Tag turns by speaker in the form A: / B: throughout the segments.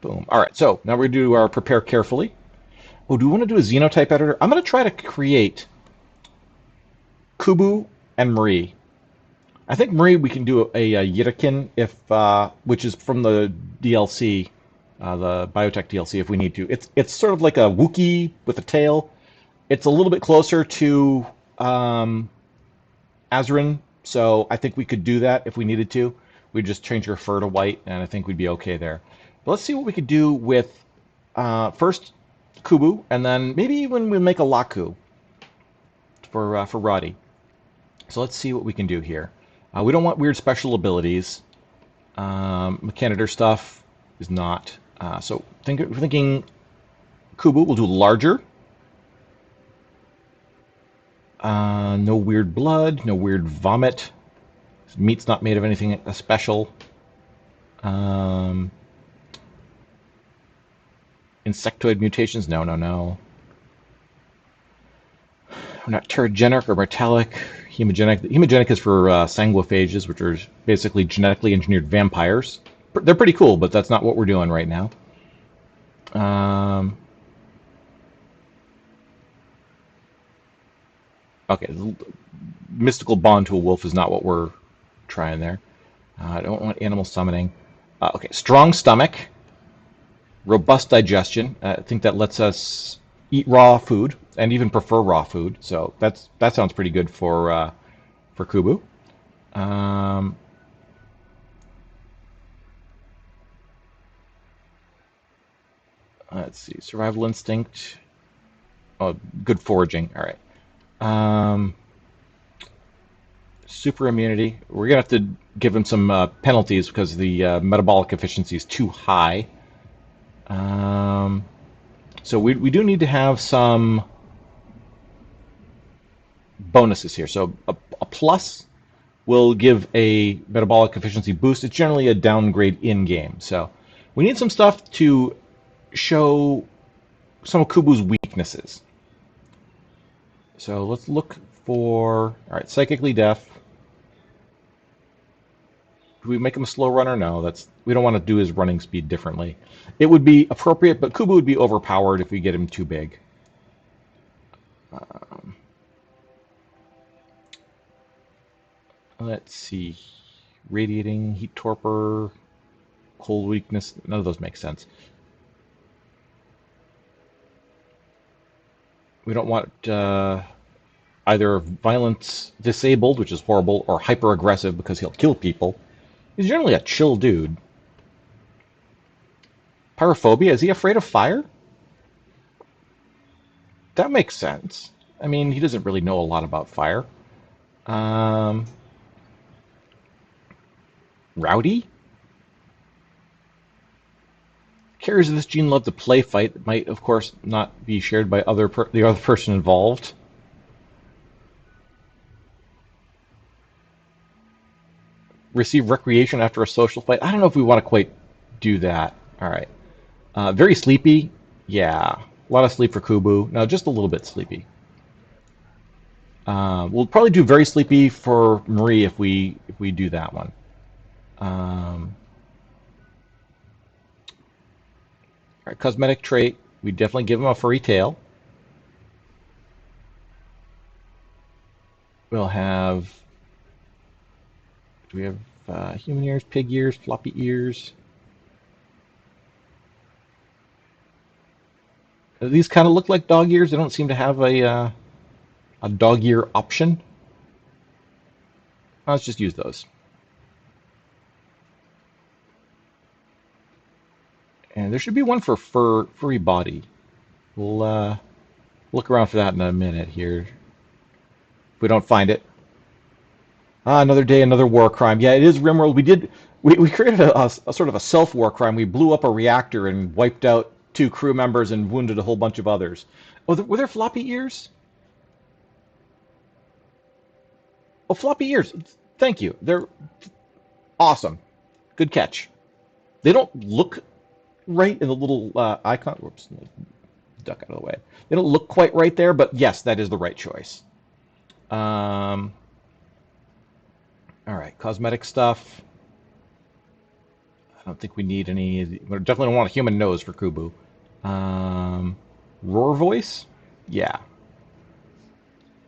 A: Boom. All right, so now we're going to do our prepare carefully. Oh, do we want to do a xenotype editor? I'm going to try to create Kubu and Marie. I think Marie we can do a Yitakin if which is from the DLC, the Biotech DLC if we need to. It's sort of like a Wookiee with a tail. It's a little bit closer to Azrin, so I think we could do that if we needed to. We'd just change her fur to white, and I think we'd be okay there. But let's see what we could do with first Kubu, and then maybe even we make a Laku for Roddy. So let's see what we can do here. We don't want weird special abilities. Mechanitor stuff is not. So we're thinking Kubu, we'll do larger. No weird blood, no weird vomit. Meat's not made of anything special. Insectoid mutations, no, no, no. We're not terogenic or metallic. Hemogenic. Hemogenic is for sanguiphages, which are basically genetically engineered vampires. They're pretty cool, but that's not what we're doing right now. Okay, mystical bond to a wolf is not what we're trying there. I don't want animal summoning. Okay, strong stomach, robust digestion. I think that lets us eat raw food and even prefer raw food. So that sounds pretty good for Kubu. Let's see, survival instinct. Oh, good foraging. All right. Super immunity. We're gonna have to give him some penalties because the metabolic efficiency is too high. So we do need to have some bonuses here. So a plus will give a metabolic efficiency boost. It's generally a downgrade in-game. So we need some stuff to show some of Kubu's weaknesses. So let's look for, all right, psychically deaf. Do we make him a slow runner? No, we don't want to do his running speed differently. It would be appropriate, but Kubu would be overpowered if we get him too big. Let's see. Radiating, heat torpor, cold weakness. None of those make sense. We don't want either violence disabled, which is horrible, or hyper aggressive because he'll kill people. He's generally a chill dude. Pyrophobia, is he afraid of fire? That makes sense. I mean, he doesn't really know a lot about fire. Rowdy? Carriers of this gene love to play fight. It might, of course, not be shared by the other person involved. Receive recreation after a social fight. I don't know if we want to quite do that. All right. Very sleepy. Yeah. A lot of sleep for Kubu. No, just a little bit sleepy. We'll probably do very sleepy for Marie if we do that one. All right, cosmetic trait. We definitely give him a furry tail. We'll have. Do we have human ears, pig ears, floppy ears? These kind of look like dog ears. They don't seem to have a dog ear option. Let's just use those. And there should be one for furry body. We'll look around for that in a minute here. If we don't find it. Another day, another war crime. Yeah, it is Rimworld. We created a sort of a self-war crime. We blew up a reactor and wiped out 2 crew members and wounded a whole bunch of others. Oh, were there floppy ears? Oh, floppy ears. Thank you. They're awesome. Good catch. They don't look right in the little icon. Whoops, duck out of the way. They don't look quite right there, but yes, that is the right choice. All right, cosmetic stuff. I don't think we need any. We definitely don't want a human nose for Kubu. Um, roar voice? Yeah,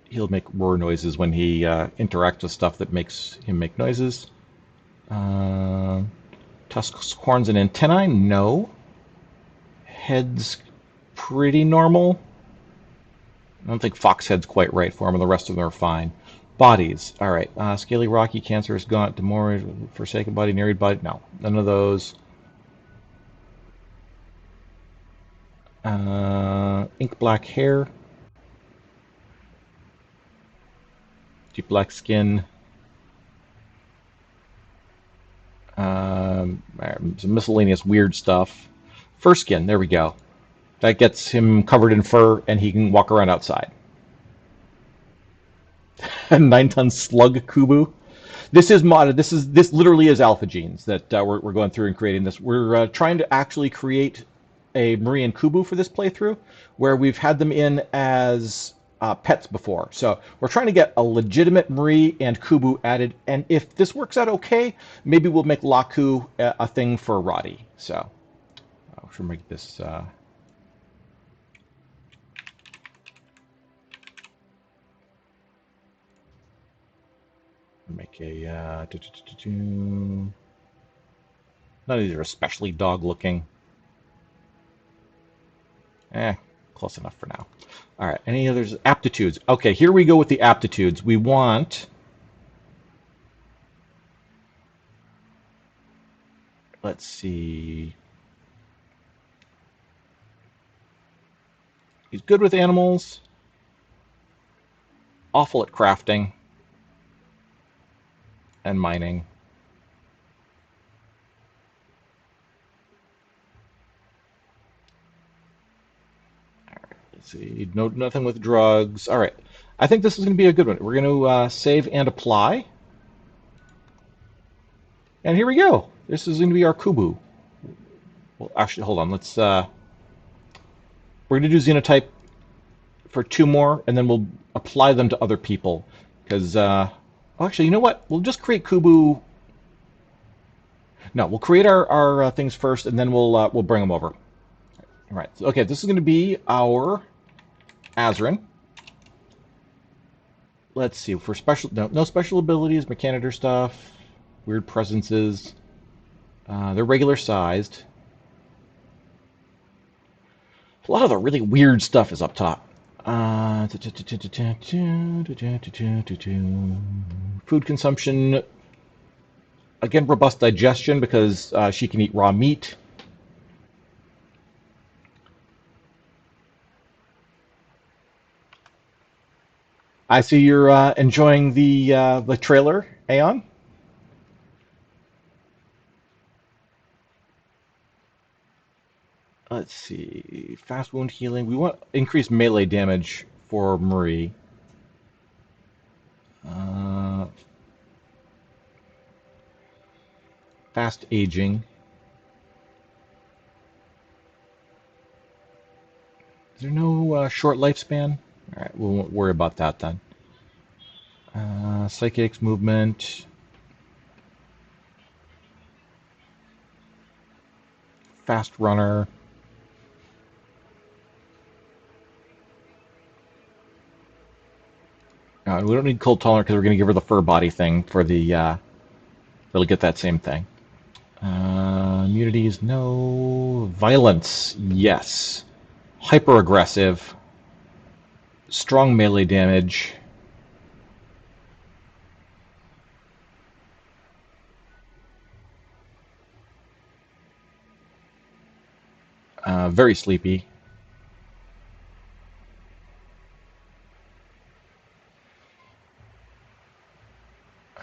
A: he'll make roar noises when he interacts with stuff that makes him make noises. Uh, tusks, horns, and antennae? No. Head's pretty normal. I don't think Foxhead's quite right for him, and the rest of them are fine. Bodies. All right. Scaly, rocky, cancerous, gaunt, demoralized, forsaken body, nereid body. No, none of those. Ink black hair. Deep black skin. Some miscellaneous weird stuff. Fur skin. There we go. That gets him covered in fur, and he can walk around outside. 9-ton slug Kubu. This is modded. This literally is alpha genes that we're going through and creating this. We're trying to actually create a Marie and Kubu for this playthrough, where we've had them in as pets before. So we're trying to get a legitimate Marie and Kubu added, and if this works out okay, maybe we'll make Laku a thing for Roddy. So I should make this. Make a. None of these are especially dog looking. Close enough for now. All right, any others? Aptitudes. Okay, here we go with the aptitudes. We want. Let's see. He's good with animals. Awful at crafting. And mining. All right, let's see. No, nothing with drugs. All right. I think this is going to be a good one. We're going to save and apply. And here we go. This is going to be our Kubu. Well, actually, hold on. Let's. We're going to do Xenotype for 2 more, and then we'll apply them to other people. Because, actually, you know what? We'll just create Kubu. No, we'll create our things first, and then we'll bring them over. All right. So, okay, this is going to be our Azrin. Let's see. For special, no special abilities, Mechanitor stuff, weird presences. They're regular sized. A lot of the really weird stuff is up top. Food consumption. Again, robust digestion because she can eat raw meat. I see you're enjoying the trailer, Aeon. Let's see. Fast wound healing. We want increased melee damage for Marie. Fast aging. Is there no short lifespan? All right, we won't worry about that then. Psychics, movement. Fast runner. We don't need cold tolerant because we're going to give her the fur body thing for the. It'll get that same thing. Immunities, no. Violence, yes. Hyper aggressive. Strong melee damage. Very sleepy.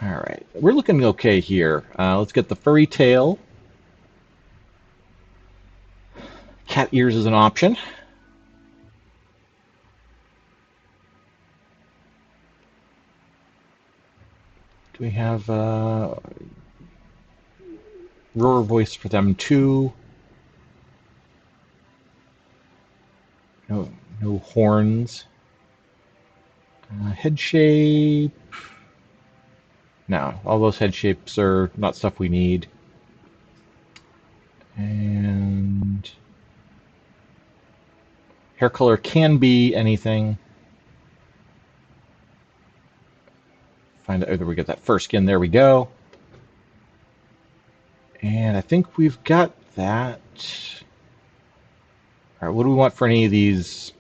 A: All right, we're looking okay here. Let's get the furry tail. Cat ears is an option. Do we have roar voice for them too? No horns. Head shape. No, all those head shapes are not stuff we need. And hair color can be anything. Find out whether we get that first skin. There we go. And I think we've got that. All right, what do we want for any of these?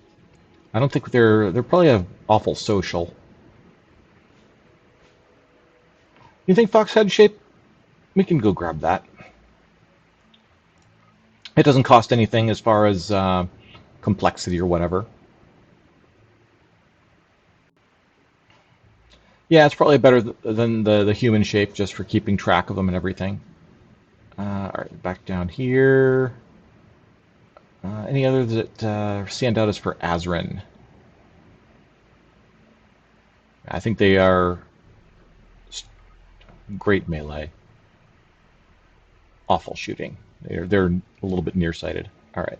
A: I don't think they're probably a awful social. You think fox head shape? We can go grab that. It doesn't cost anything as far as complexity or whatever. Yeah, it's probably better than the human shape just for keeping track of them and everything. All right, back down here. Any others that stand out as for Azrin? I think they are great melee. Awful shooting. They're a little bit nearsighted. All right.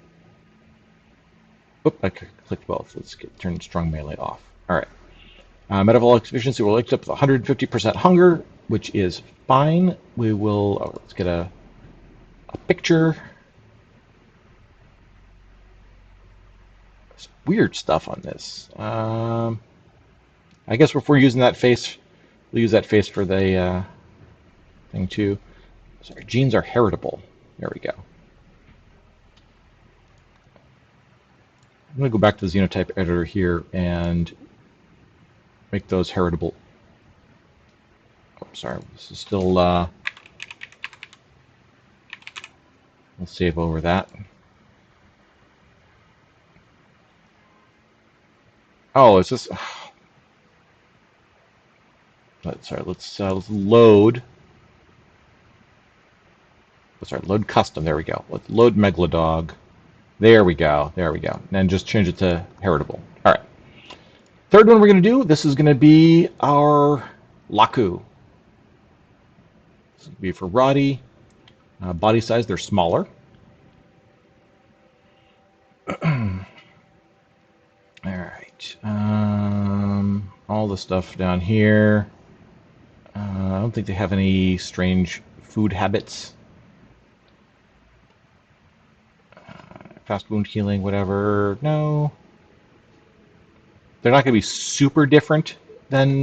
A: Oop, I clicked both. Let's turn strong melee off. All right. Metabolic efficiency will lift up to 150% hunger, which is fine. We will. Oh, let's get a picture. There's weird stuff on this. I guess if we're using that face, we'll use that face for the thing too. Sorry, genes are heritable. There we go. I'm going to go back to the Xenotype editor here and make those heritable. Oh, sorry, this is still. We'll save over that. Oh, is this? Sorry, let's load. Sorry, load custom. There we go. Let's load Megalodog. There we go. There we go. And then just change it to heritable. All right. Third one we're going to do. This is going to be our Laku. This will be for Roddy. Body size, they're smaller. All right. All the stuff down here. I don't think they have any strange food habits. Fast wound healing, whatever. No. They're not going to be super different than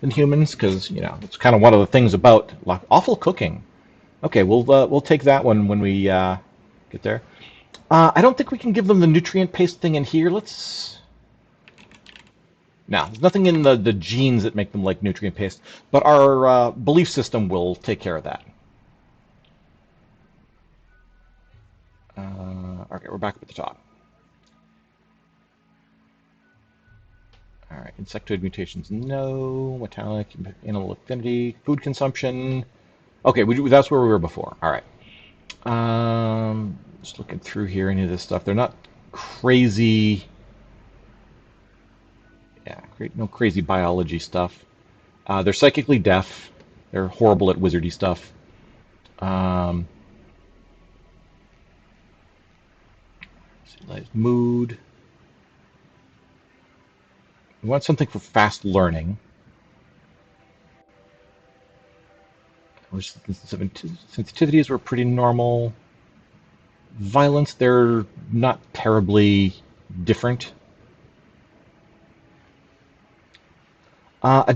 A: humans, because it's kind of one of the things about awful cooking. Okay, we'll take that one when we get there. I don't think we can give them the nutrient paste thing in here. Let's. Now, there's nothing in the genes that make them like nutrient paste, but our belief system will take care of that. Okay, we're back up at the top. All right, insectoid mutations, no. Metallic, animal affinity, food consumption. Okay, that's where we were before. All right. Just looking through here, any of this stuff. They're not crazy. Yeah, no crazy biology stuff. They're psychically deaf. They're horrible at wizardy stuff. Mood. We want something for fast learning. Sensitivities were pretty normal. Violence, they're not terribly different. I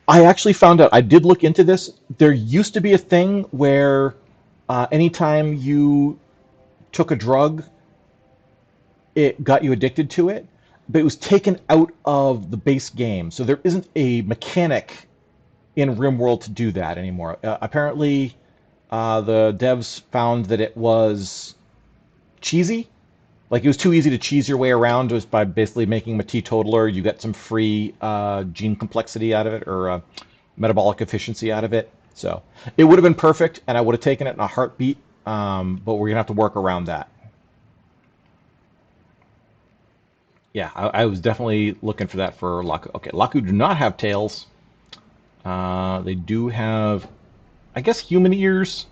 A: actually found out, I did look into this. There used to be a thing where anytime you took a drug, it got you addicted to it, but it was taken out of the base game. So there isn't a mechanic in Rimworld to do that anymore. Apparently, the devs found that it was cheesy. Like, it was too easy to cheese your way around just by basically making him a teetotaler. You get some free gene complexity out of it, or metabolic efficiency out of it. So it would have been perfect, and I would have taken it in a heartbeat, but we're going to have to work around that. Yeah, I was definitely looking for that for Laku. Okay, Laku do not have tails. They do have, I guess, human ears,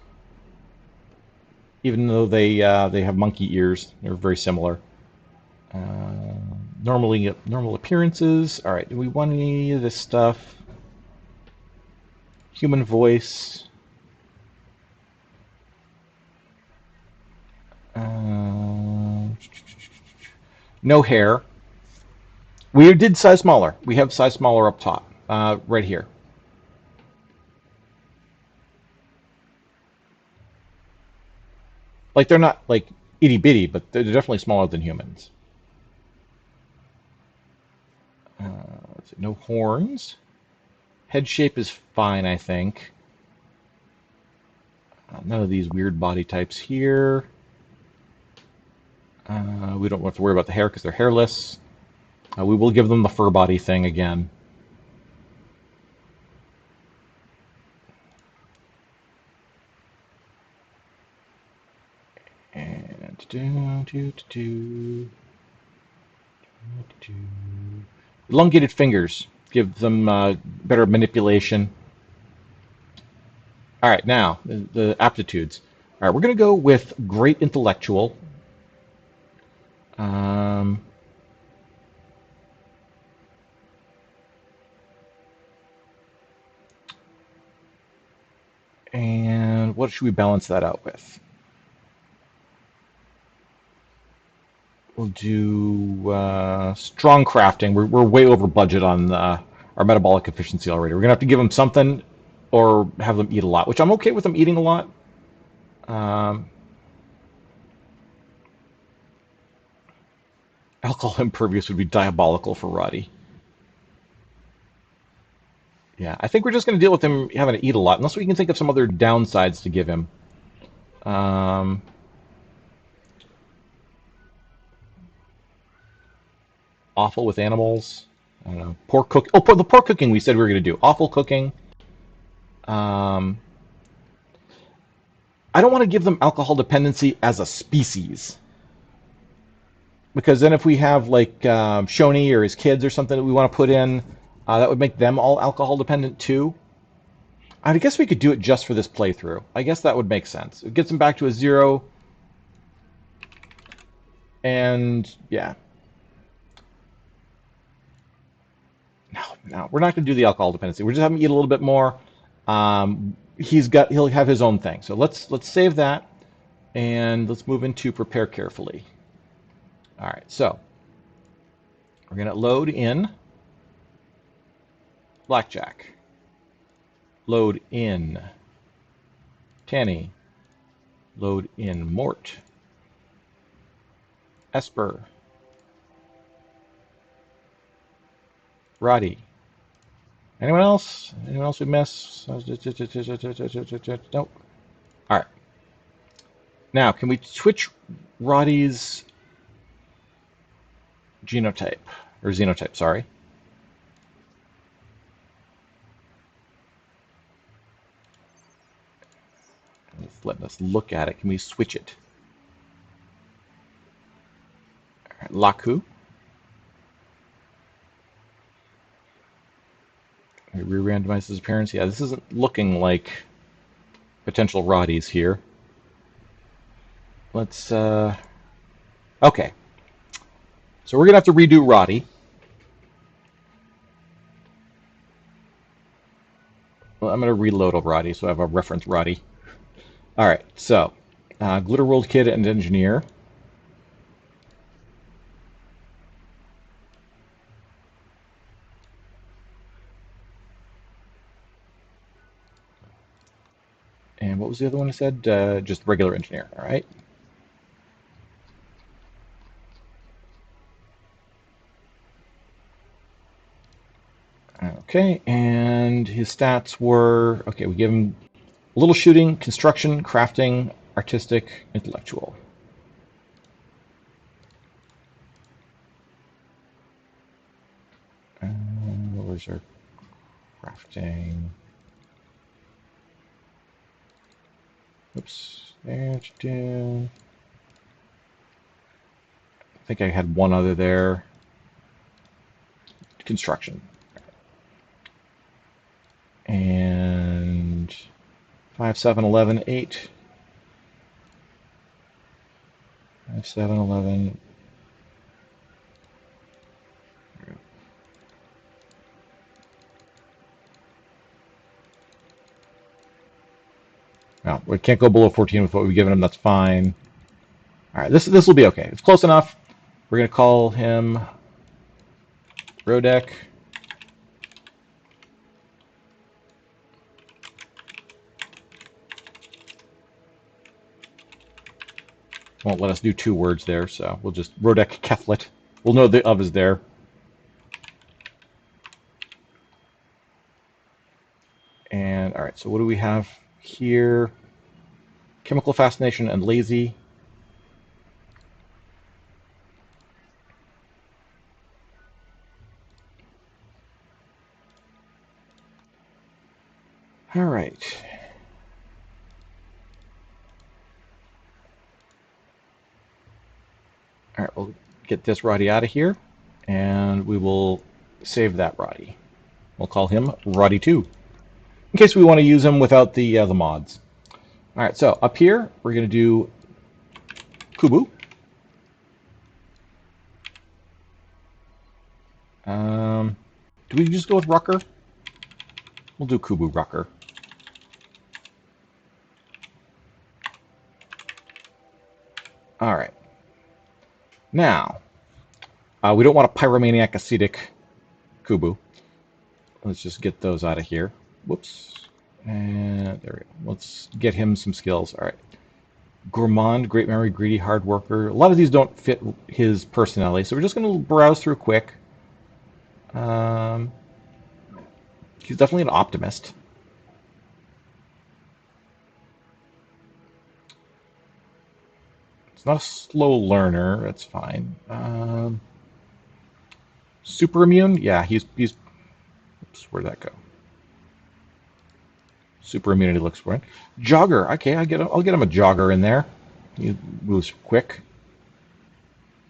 A: even though they have monkey ears. They're very similar. Normal appearances. All right, do we want any of this stuff? Human voice. No hair. We did size smaller. We have size smaller up top, right here. Like they're not like itty bitty, but they're definitely smaller than humans. Uh, let's see, no horns. Head shape is fine, I think. None of these weird body types here. We don't have to worry about the hair because they're hairless. We will give them the fur body thing again. And elongated fingers give them better manipulation. All right, now the aptitudes. All right, we're going to go with great intellectual. Um, and what should we balance that out with? We'll do strong crafting. We're way over budget on our metabolic efficiency already. We're going to have to give them something or have them eat a lot, which I'm okay with them eating a lot. Um, Alcohol impervious would be diabolical for Roddy. Yeah, I think we're just going to deal with him having to eat a lot, unless we can think of some other downsides to give him. Um, Awful with animals. I don't know. Poor cook. Oh, the poor cooking we said we were going to do. Awful cooking. Um, I don't want to give them alcohol dependency as a species. Because then if we have like Shoney or his kids or something that we want to put in, that would make them all alcohol dependent too. I guess we could do it just for this playthrough. I guess that would make sense. It gets them back to a 0, and yeah. No, we're not going to do the alcohol dependency. We're just having him eat a little bit more. He'll have his own thing. So let's save that, and let's move into prepare carefully. All right, so we're going to load in Blackjack. Load in Tanny. Load in Mort. Esper. Roddy. Anyone else? Anyone else we miss? Nope. All right. Now, can we switch Roddy's genotype? Or xenotype, sorry. It's letting us look at it. Can we switch it? All right, Laku. Re-randomize his appearance. Yeah, this isn't looking like potential Roddies here. Let's, okay. So we're going to have to redo Roddy. Well, I'm going to reload a Roddy so I have a reference Roddy. All right, so Glitter World Kid and Engineer. And what was the other one I said? Just regular engineer, all right? Okay, and his stats were, okay, we give him a little shooting, construction, crafting, artistic, intellectual. What was our crafting? Oops, there. I think I had one other there. Construction. And 5, 7, 11, 8. 5, 7, 11. No, we can't go below 14 with what we've given him. That's fine. All right, this will be okay. It's close enough. We're going to call him Rodek. Won't let us do 2 words there, so we'll just Rodek Keflet. We'll know the of is there. And all right, so what do we have here? Chemical fascination and lazy. All right. All right, we'll get this Roddy out of here, and we will save that Roddy. We'll call him Roddy2, in case we want to use him without the mods. All right, so up here, we're going to do Kubu. Do we just go with Rucker? We'll do Kubu Rucker. All right. Now, we don't want a pyromaniac acidic Kubu. Let's just get those out of here. Whoops. And there we go. Let's get him some skills. All right. Gourmand, great memory, greedy, hard worker. A lot of these don't fit his personality, so we're just going to browse through quick. He's definitely an optimist. It's not a slow learner. That's fine. Super immune? Yeah, he's. Oops, where'd that go? Super immunity looks for it. Jogger. Okay, I'll get him a jogger in there. He moves quick.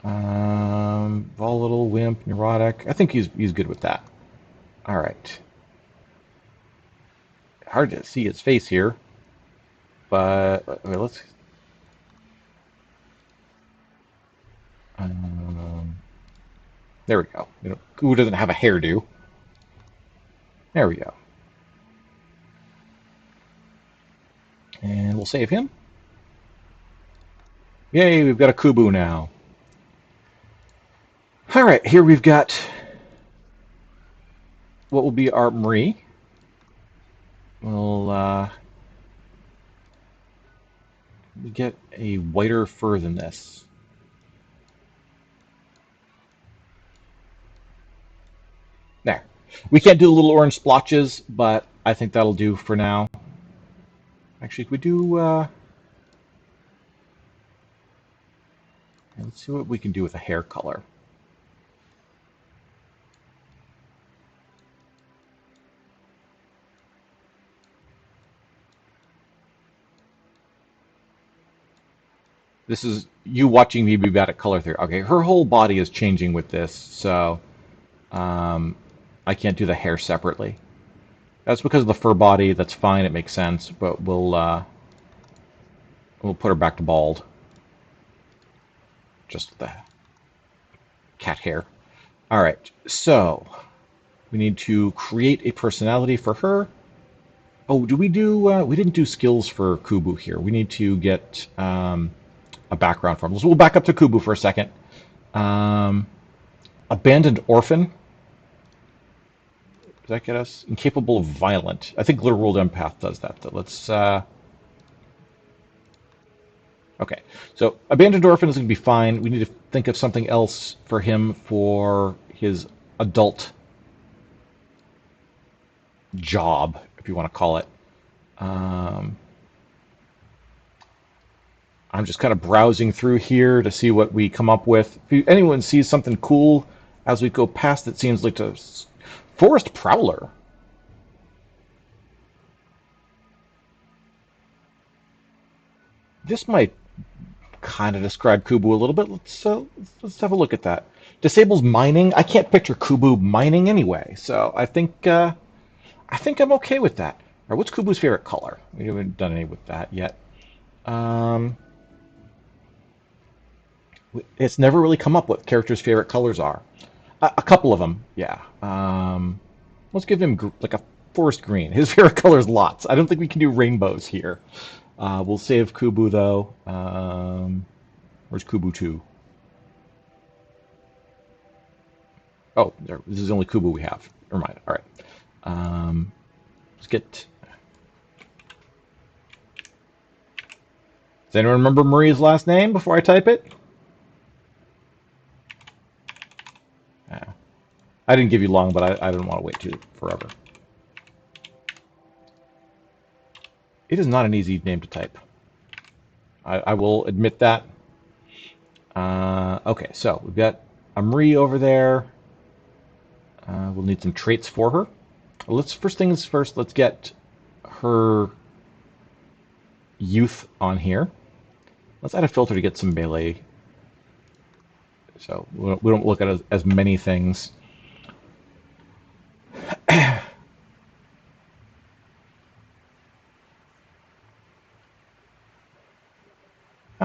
A: Volatile, wimp, neurotic. I think he's good with that. All right. Hard to see his face here, but let's. There we go. Who doesn't have a hairdo? There we go. And we'll save him. Yay, we've got a Kubu now. All right, here we've got what will be our Marie. We'll get a whiter fur than this. There. We can't do the little orange splotches, but I think that'll do for now. Actually, if we do... let's see what we can do with a hair color. This is you watching me be bad at color theory. Okay, her whole body is changing with this, so I can't do the hair separately. That's because of the fur body. That's fine. It makes sense, but we'll put her back to bald. Just the cat hair. All right, so we need to create a personality for her. Oh, do we do? We didn't do skills for Kubu here. We need to get a background for him. So we'll back up to Kubu for a second. Abandoned orphan. Does that get us? Incapable of violent. I think Rimworld Empath does that. Though. Let's. Okay, so abandoned orphan is going to be fine. We need to think of something else for him for his adult job, if you want to call it. I'm just kind of browsing through here to see what we come up with. If anyone sees something cool as we go past, it seems like a forest prowler. This might kind of describe Kubu a little bit. Let's have a look at that. Disables mining. I can't picture Kubu mining anyway, so I think I'm okay with that. All right, what's Kubu's favorite color? We haven't done any with that yet. It's never really come up what characters' favorite colors are. A couple of them, yeah. Let's give him like a forest green. His favorite color is lots. I don't think we can do rainbows here. We'll save Kubu though. Where's Kubu 2? Oh, there, this is the only Kubu we have. Never mind. All right. Let's get. Does anyone remember Marie's last name before I type it? Yeah. I didn't give you long, but I didn't want to wait too forever. It is not an easy name to type. I will admit that. Okay, so we've got a Marie over there. We'll need some traits for her. Let's first things first. Let's get her youth on here. Let's add a filter to get some melee. So we don't look at as many things.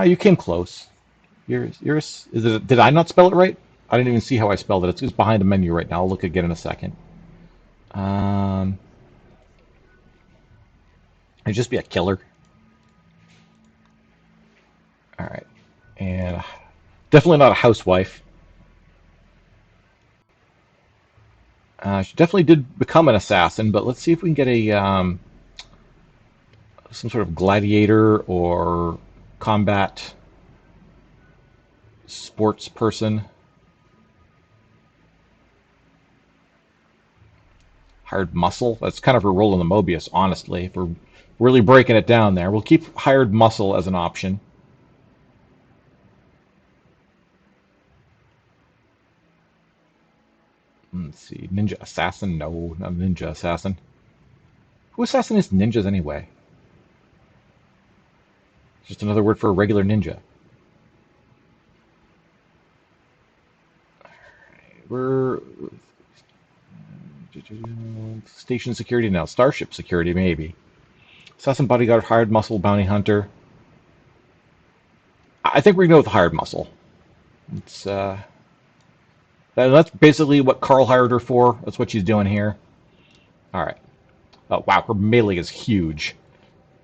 A: You came close. Yours is it? Did I not spell it right? I didn't even see how I spelled it. It's just behind the menu right now. I'll look again in a second. It'd just be a killer. All right, and definitely not a housewife. She definitely did become an assassin, but let's see if we can get a some sort of gladiator or combat sports person. Hired muscle. That's kind of her role in the Mobius, honestly. If we're really breaking it down there, we'll keep hired muscle as an option. Let's see. Ninja assassin? No, not ninja assassin. Who assassinates ninjas anyway? Just another word for a regular ninja. We're station security now. Starship security, maybe. Assassin, bodyguard, hired muscle, bounty hunter. I think we're gonna go with hired muscle. It's that's basically what Carl hired her for. That's what she's doing here. All right. Oh wow, her melee is huge.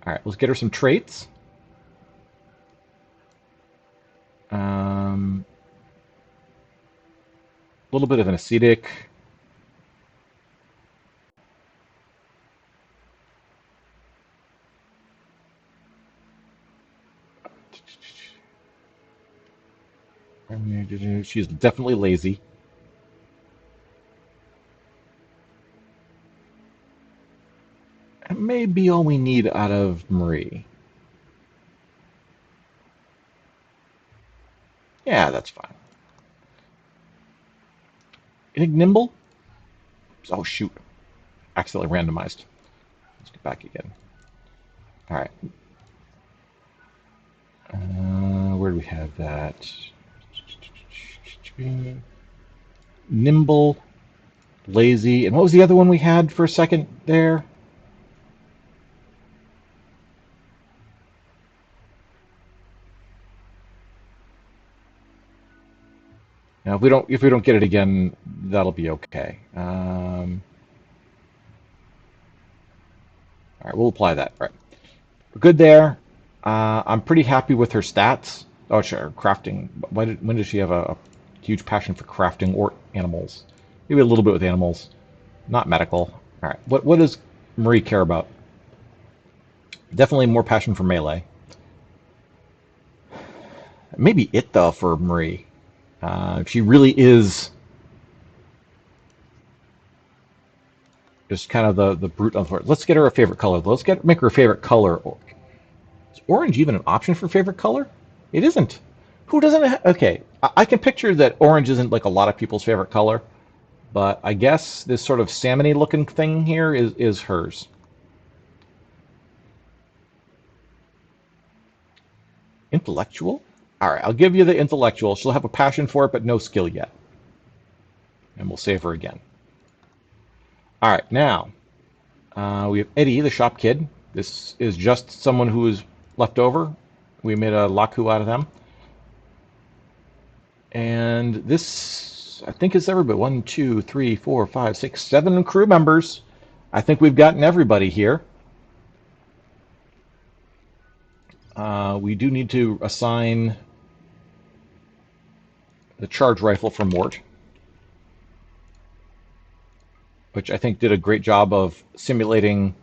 A: All right, let's get her some traits. A little bit of an ascetic. She's definitely lazy. That may be all we need out of Marie. Yeah, that's fine. Anything nimble? Oh shoot. Accidentally randomized. Let's get back again. All right. Where do we have that? Nimble, lazy, and what was the other one we had for a second there? Now, if we don't get it again, that'll be okay. All right, we'll apply that. All right, we're good there. I'm pretty happy with her stats. Oh, sure, crafting. When does she have a huge passion for crafting or animals? Maybe a little bit with animals, not medical. All right, what does Marie care about? Definitely more passion for melee. Maybe it though for Marie. She really is just kind of the brute of her. Let's get her a favorite color. Make her a favorite color. Is orange even an option for favorite color? It isn't. Who doesn't? Okay, I can picture that orange isn't like a lot of people's favorite color, but I guess this sort of salmony looking thing here is hers. Intellectual? All right, I'll give you the intellectual. She'll have a passion for it, but no skill yet. And we'll save her again. All right, now we have Eddie, the shop kid. This is just someone who is left over. We made a Laku out of them. And this, I think, is everybody. 1, 2, 3, 4, 5, 6, 7 crew members. I think we've gotten everybody here. We do need to assign the charge rifle for Mort. which I think did a great job of simulating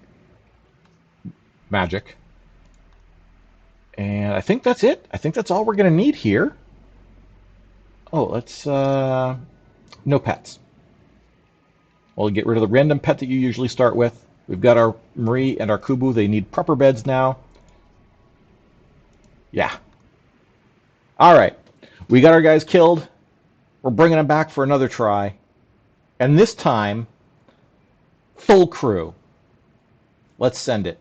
A: magic. And I think that's it. I think that's all we're going to need here. Oh, let's... no pets. We'll get rid of the random pet that you usually start with. We've got our Marie and our Kubu. They need proper beds now. Yeah. All right. We got our guys killed. We're bringing them back for another try. And this time, full crew. Let's send it.